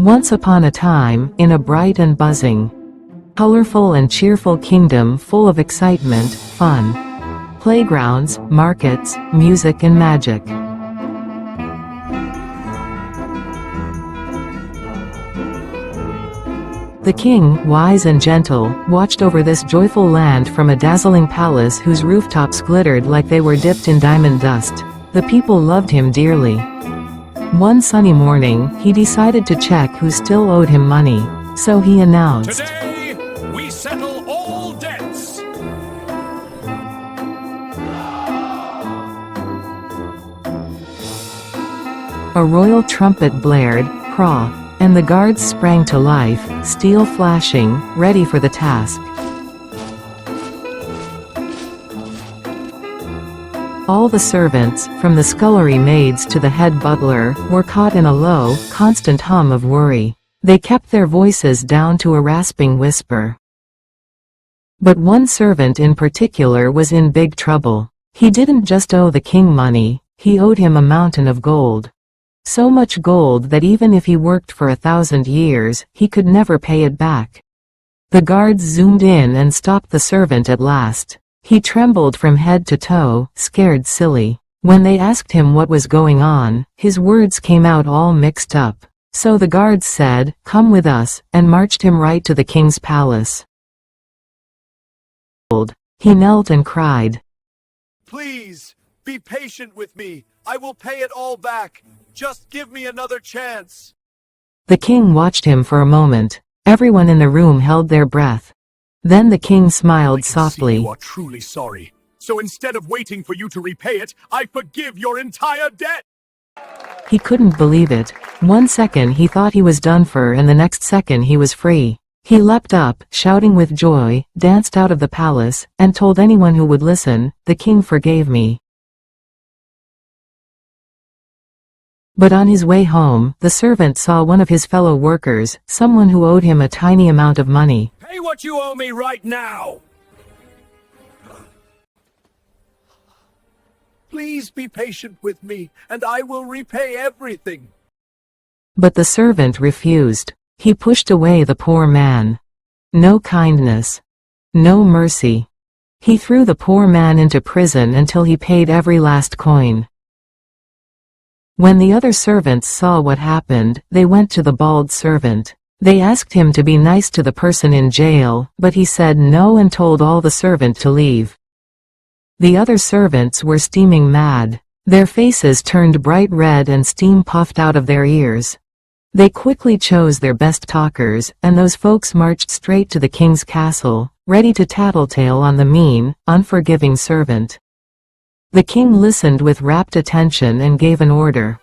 Once upon a time, in a bright and buzzing, colorful and cheerful kingdom full of excitement, fun, playgrounds, markets, music and magic. The king, wise and gentle, watched over this joyful land from a dazzling palace whose rooftops glittered like they were dipped in diamond dust. The people loved him dearly. One sunny morning, he decided to check who still owed him money. So he announced, "Today, we settle all debts." A royal trumpet blared, "Craw," and the guards sprang to life, steel flashing, ready for the task. All the servants, from the scullery maids to the head butler, were caught in a low, constant hum of worry. They kept their voices down to a rasping whisper. But one servant in particular was in big trouble. He didn't just owe the king money, he owed him a mountain of gold. So much gold that even if he worked for 1,000 years, he could never pay it back. The guards zoomed in and stopped the servant at last. He trembled from head to toe, scared silly. When they asked him what was going on, his words came out all mixed up. So the guards said, "Come with us," and marched him right to the king's palace. He knelt and cried, Please, be patient with me. I will pay it all back. Just give me another chance. The king watched him for a moment. Everyone in the room held their breath. Then the king smiled softly. You are truly sorry. So instead of waiting for you to repay it, I forgive your entire debt. He couldn't believe it. One second he thought he was done for and the next second he was free. He leapt up, shouting with joy, danced out of the palace, and told anyone who would listen, "The king forgave me." But on his way home, the servant saw one of his fellow workers, someone who owed him a tiny amount of money. Pay what you owe me right now. Please be patient with me, and I will repay everything. But the servant refused. He pushed away the poor man. No kindness. No mercy. He threw the poor man into prison until he paid every last coin. When the other servants saw what happened, they went to the bald servant. They asked him to be nice to the person in jail, but he said no and told all the servant to leave. The other servants were steaming mad. Their faces turned bright red and steam puffed out of their ears. They quickly chose their best talkers, and those folks marched straight to the king's castle, ready to tattletale on the mean, unforgiving servant. The king listened with rapt attention and gave an order.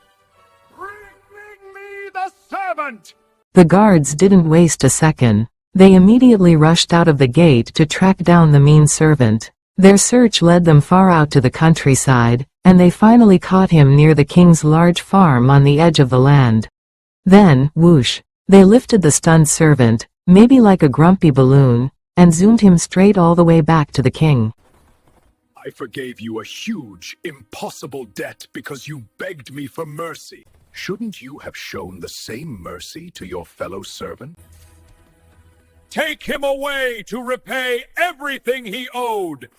Bring me the servant! The guards didn't waste a second. They immediately rushed out of the gate to track down the mean servant. Their search led them far out to the countryside, and they finally caught him near the king's large farm on the edge of the land. Then, whoosh, they lifted the stunned servant, maybe like a grumpy balloon, and zoomed him straight all the way back to the king. I forgave you a huge, impossible debt because you begged me for mercy. Shouldn't you have shown the same mercy to your fellow servant? Take him away to repay everything he owed.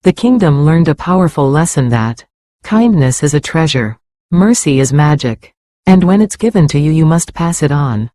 The kingdom learned a powerful lesson that kindness is a treasure, mercy is magic, and when it's given to you, you must pass it on.